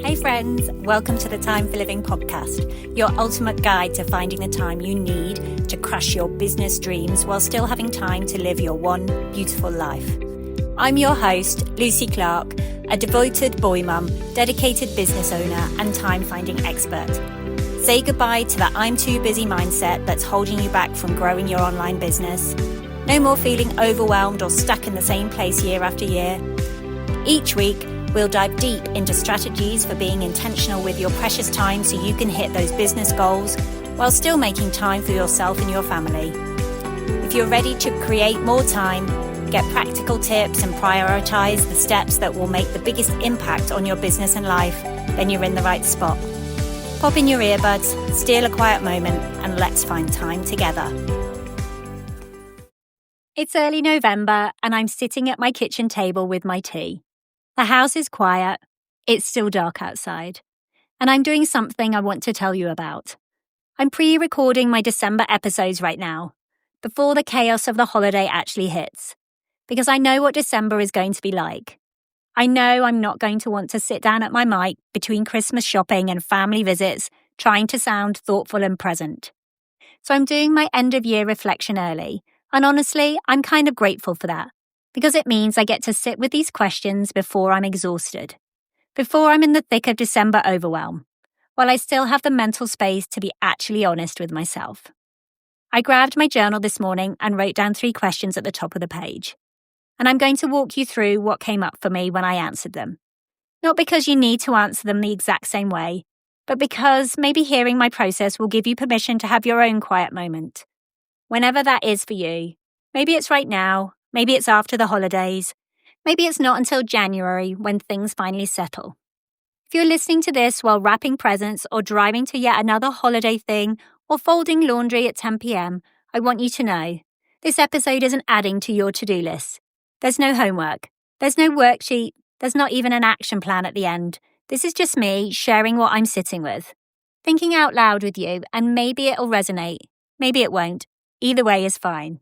Hey friends, welcome to the Time for Living podcast, your ultimate guide to finding the time you need to crush your business dreams while still having time to live your one beautiful life. I'm your host, Lucy Clark, a devoted boy mum, dedicated business owner and time-finding expert. Say goodbye to the I'm too busy mindset that's holding you back from growing your online business. No more feeling overwhelmed or stuck in the same place year after year. Each week, we'll dive deep into strategies for being intentional with your precious time so you can hit those business goals while still making time for yourself and your family. If you're ready to create more time, get practical tips and prioritize the steps that will make the biggest impact on your business and life, then you're in the right spot. Pop in your earbuds, steal a quiet moment, and let's find time together. It's early November and I'm sitting at my kitchen table with my tea. The house is quiet, it's still dark outside, and I'm doing something I want to tell you about. I'm pre-recording my December episodes right now, before the chaos of the holiday actually hits, because I know what December is going to be like. I know I'm not going to want to sit down at my mic between Christmas shopping and family visits, trying to sound thoughtful and present. So I'm doing my end-of-year reflection early, and honestly, I'm kind of grateful for that. Because it means I get to sit with these questions before I'm exhausted, before I'm in the thick of December overwhelm, while I still have the mental space to be actually honest with myself. I grabbed my journal this morning and wrote down 3 questions at the top of the page. And I'm going to walk you through what came up for me when I answered them. Not because you need to answer them the exact same way, but because maybe hearing my process will give you permission to have your own quiet moment. Whenever that is for you. Maybe it's right now. Maybe it's after the holidays. Maybe it's not until January when things finally settle. If you're listening to this while wrapping presents or driving to yet another holiday thing or folding laundry at 10 p.m, I want you to know this episode isn't adding to your to-do list. There's no homework. There's no worksheet. There's not even an action plan at the end. This is just me sharing what I'm sitting with, thinking out loud with you, and maybe it'll resonate. Maybe it won't. Either way is fine.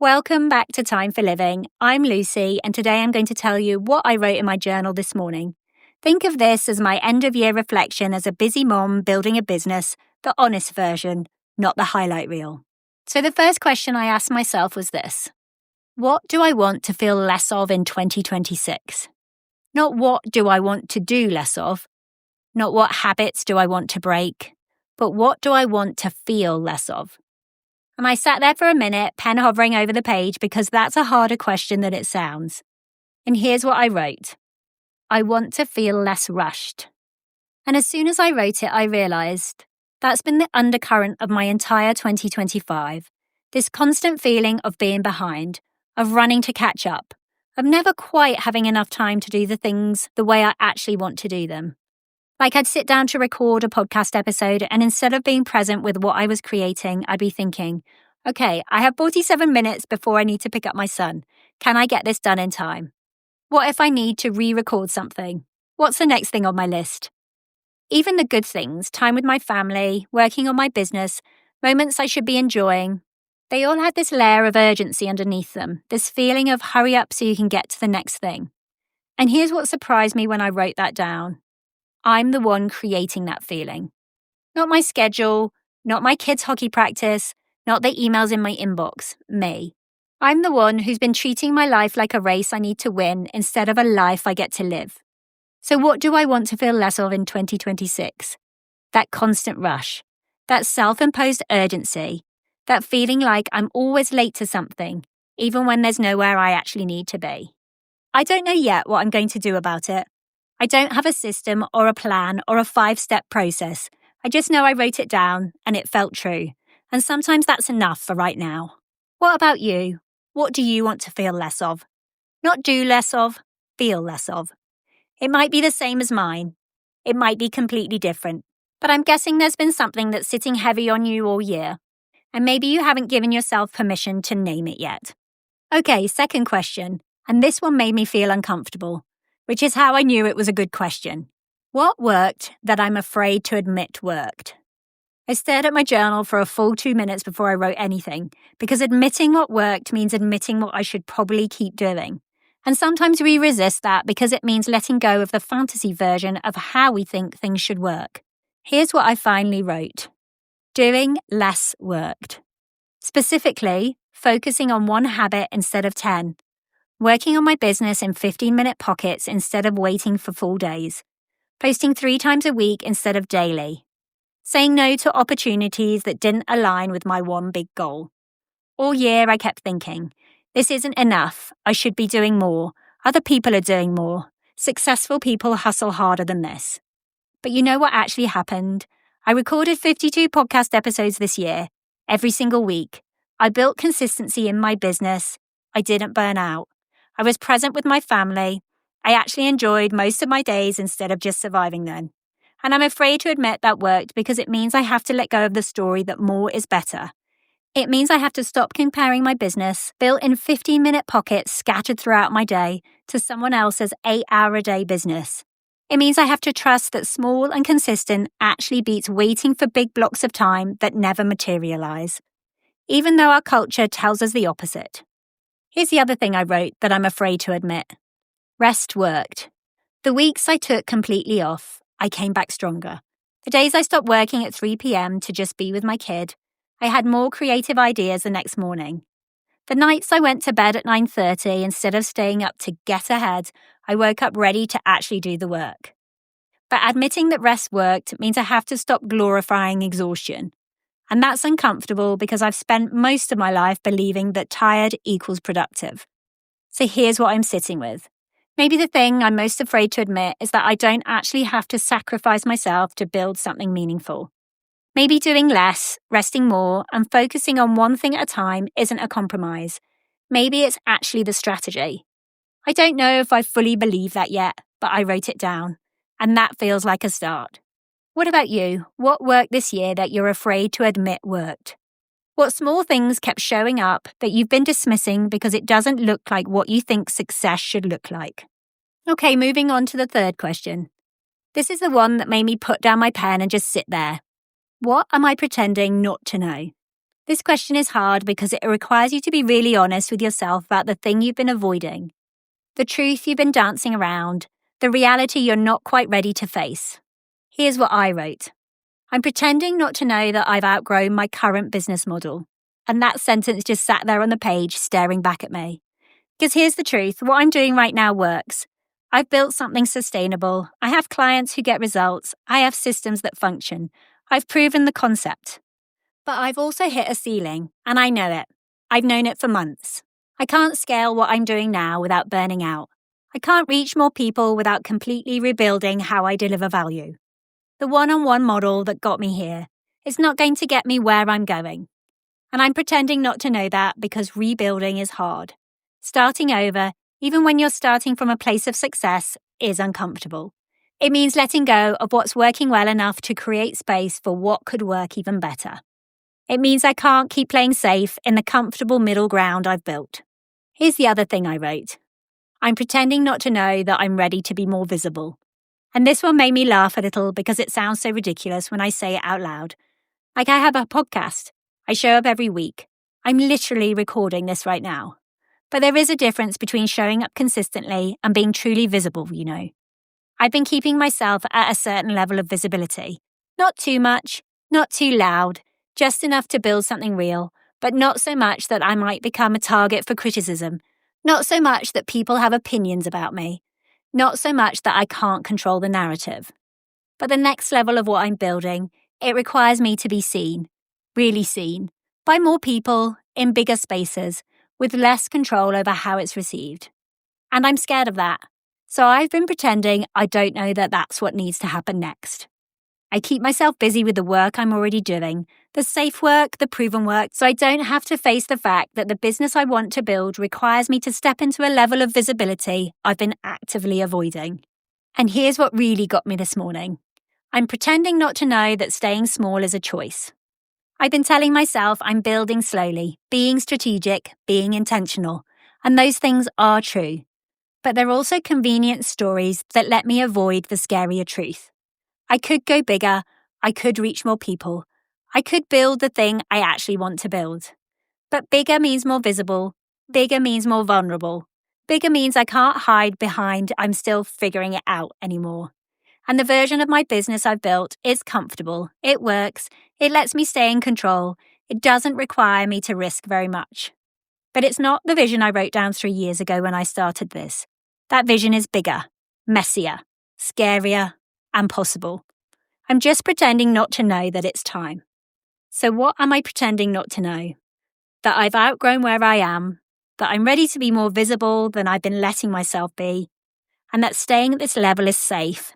Welcome back to Time for Living. I'm Lucy, and today I'm going to tell you what I wrote in my journal this morning. Think of this as my end-of-year reflection as a busy mom building a business, the honest version, not the highlight reel. So the first question I asked myself was this: what do I want to feel less of in 2026? Not what do I want to do less of, not what habits do I want to break, but what do I want to feel less of? And I sat there for a minute, pen hovering over the page, because that's a harder question than it sounds. And here's what I wrote. I want to feel less rushed. And as soon as I wrote it, I realised that's been the undercurrent of my entire 2025. This constant feeling of being behind, of running to catch up, of never quite having enough time to do the things the way I actually want to do them. Like I'd sit down to record a podcast episode, and instead of being present with what I was creating, I'd be thinking, okay, I have 47 minutes before I need to pick up my son. Can I get this done in time? What if I need to re-record something? What's the next thing on my list? Even the good things, time with my family, working on my business, moments I should be enjoying, they all had this layer of urgency underneath them, this feeling of hurry up so you can get to the next thing. And here's what surprised me when I wrote that down. I'm the one creating that feeling. Not my schedule, not my kids' hockey practice, not the emails in my inbox, me. I'm the one who's been treating my life like a race I need to win instead of a life I get to live. So what do I want to feel less of in 2026? That constant rush, that self-imposed urgency, that feeling like I'm always late to something, even when there's nowhere I actually need to be. I don't know yet what I'm going to do about it. I don't have a system or a plan or a 5-step process. I just know I wrote it down and it felt true. And sometimes that's enough for right now. What about you? What do you want to feel less of? Not do less of, feel less of. It might be the same as mine. It might be completely different. But I'm guessing there's been something that's sitting heavy on you all year. And maybe you haven't given yourself permission to name it yet. Okay, second question. And this one made me feel uncomfortable, which is how I knew it was a good question. What worked that I'm afraid to admit worked? I stared at my journal for a full 2 minutes before I wrote anything, because admitting what worked means admitting what I should probably keep doing. And sometimes we resist that because it means letting go of the fantasy version of how we think things should work. Here's what I finally wrote. Doing less worked. Specifically, focusing on one habit instead of 10. Working on my business in 15-minute pockets instead of waiting for full days. Posting 3 times a week instead of daily. Saying no to opportunities that didn't align with my one big goal. All year I kept thinking, this isn't enough, I should be doing more, other people are doing more, successful people hustle harder than this. But you know what actually happened? I recorded 52 podcast episodes this year, every single week. I built consistency in my business. I didn't burn out. I was present with my family. I actually enjoyed most of my days instead of just surviving them. And I'm afraid to admit that worked because it means I have to let go of the story that more is better. It means I have to stop comparing my business, built in 15-minute pockets scattered throughout my day, to someone else's 8-hour-a-day business. It means I have to trust that small and consistent actually beats waiting for big blocks of time that never materialize, even though our culture tells us the opposite. Here's the other thing I wrote that I'm afraid to admit. Rest worked. The weeks I took completely off, I came back stronger. The days I stopped working at 3 p.m. to just be with my kid, I had more creative ideas the next morning. The nights I went to bed at 9:30 instead of staying up to get ahead, I woke up ready to actually do the work. But admitting that rest worked means I have to stop glorifying exhaustion. And that's uncomfortable because I've spent most of my life believing that tired equals productive. So here's what I'm sitting with. Maybe the thing I'm most afraid to admit is that I don't actually have to sacrifice myself to build something meaningful. Maybe doing less, resting more, and focusing on one thing at a time isn't a compromise. Maybe it's actually the strategy. I don't know if I fully believe that yet, but I wrote it down. And that feels like a start. What about you? What worked this year that you're afraid to admit worked? What small things kept showing up that you've been dismissing because it doesn't look like what you think success should look like? Okay, moving on to the third question. This is the one that made me put down my pen and just sit there. What am I pretending not to know? This question is hard because it requires you to be really honest with yourself about the thing you've been avoiding, the truth you've been dancing around, the reality you're not quite ready to face. Here's what I wrote. I'm pretending not to know that I've outgrown my current business model. And that sentence just sat there on the page staring back at me. Because here's the truth, what I'm doing right now works. I've built something sustainable. I have clients who get results. I have systems that function. I've proven the concept. But I've also hit a ceiling, and I know it. I've known it for months. I can't scale what I'm doing now without burning out. I can't reach more people without completely rebuilding how I deliver value. The one-on-one model that got me here is not going to get me where I'm going. And I'm pretending not to know that because rebuilding is hard. Starting over, even when you're starting from a place of success, is uncomfortable. It means letting go of what's working well enough to create space for what could work even better. It means I can't keep playing safe in the comfortable middle ground I've built. Here's the other thing I wrote. I'm pretending not to know that I'm ready to be more visible. And this one made me laugh a little because it sounds so ridiculous when I say it out loud. Like I have a podcast. I show up every week. I'm literally recording this right now. But there is a difference between showing up consistently and being truly visible, you know. I've been keeping myself at a certain level of visibility. Not too much, not too loud, just enough to build something real, but not so much that I might become a target for criticism. Not so much that people have opinions about me. Not so much that I can't control the narrative. But the next level of what I'm building, it requires me to be seen, really seen, by more people, in bigger spaces, with less control over how it's received. And I'm scared of that. So I've been pretending I don't know that that's what needs to happen next. I keep myself busy with the work I'm already doing, the safe work, the proven work, so I don't have to face the fact that the business I want to build requires me to step into a level of visibility I've been actively avoiding. And here's what really got me this morning. I'm pretending not to know that staying small is a choice. I've been telling myself I'm building slowly, being strategic, being intentional, and those things are true. But they're also convenient stories that let me avoid the scarier truth. I could go bigger, I could reach more people, I could build the thing I actually want to build. But bigger means more visible, bigger means more vulnerable, Bigger means I can't hide behind I'm still figuring it out anymore. And the version of my business I've built is comfortable, it works, it lets me stay in control, it doesn't require me to risk very much. But it's not the vision I wrote down 3 years ago when I started this. That vision is bigger, messier, scarier, and possible. I'm just pretending not to know that it's time. So what am I pretending not to know? That I've outgrown where I am, that I'm ready to be more visible than I've been letting myself be, and that staying at this level is safe,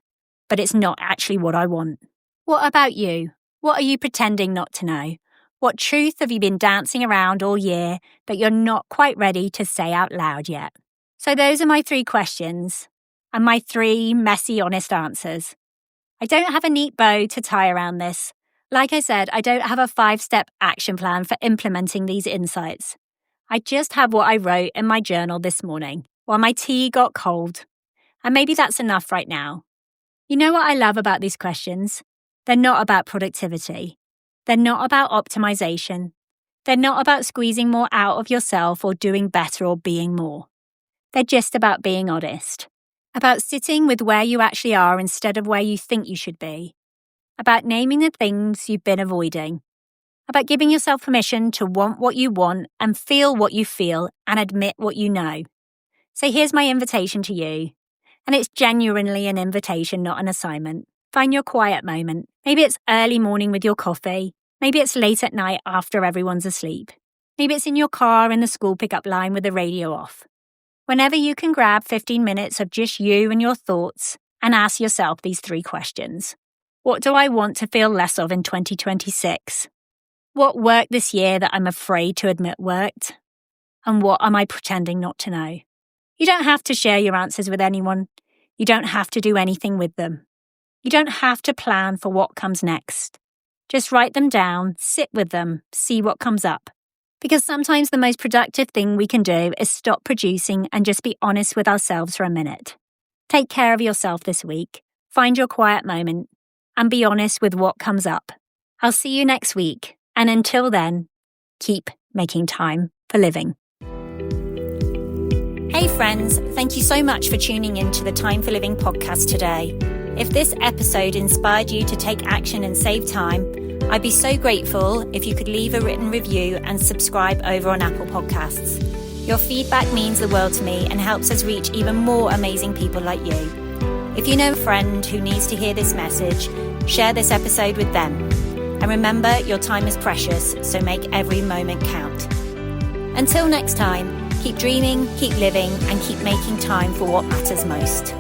but it's not actually what I want. What about you? What are you pretending not to know? What truth have you been dancing around all year that you're not quite ready to say out loud yet? So those are my 3 questions, and my 3 messy, honest answers. I don't have a neat bow to tie around this. Like I said, I don't have a 5-step action plan for implementing these insights. I just have what I wrote in my journal this morning while my tea got cold. And maybe that's enough right now. You know what I love about these questions? They're not about productivity. They're not about optimization. They're not about squeezing more out of yourself or doing better or being more. They're just about being honest. About sitting with where you actually are instead of where you think you should be. About naming the things you've been avoiding. About giving yourself permission to want what you want and feel what you feel and admit what you know. So here's my invitation to you. And it's genuinely an invitation, not an assignment. Find your quiet moment. Maybe it's early morning with your coffee. Maybe it's late at night after everyone's asleep. Maybe it's in your car in the school pickup line with the radio off. Whenever you can grab 15 minutes of just you and your thoughts and ask yourself these 3 questions. What do I want to feel less of in 2026? What worked this year that I'm afraid to admit worked? And what am I pretending not to know? You don't have to share your answers with anyone. You don't have to do anything with them. You don't have to plan for what comes next. Just write them down, sit with them, see what comes up. Because sometimes the most productive thing we can do is stop producing and just be honest with ourselves for a minute. Take care of yourself this week, find your quiet moment, and be honest with what comes up. I'll see you next week, and until then, keep making time for living. Hey friends, thank you so much for tuning in to the Time for Living podcast today. If this episode inspired you to take action and save time, I'd be so grateful if you could leave a written review and subscribe over on Apple Podcasts. Your feedback means the world to me and helps us reach even more amazing people like you. If you know a friend who needs to hear this message, share this episode with them. And remember, your time is precious, so make every moment count. Until next time, keep dreaming, keep living, and keep making time for what matters most.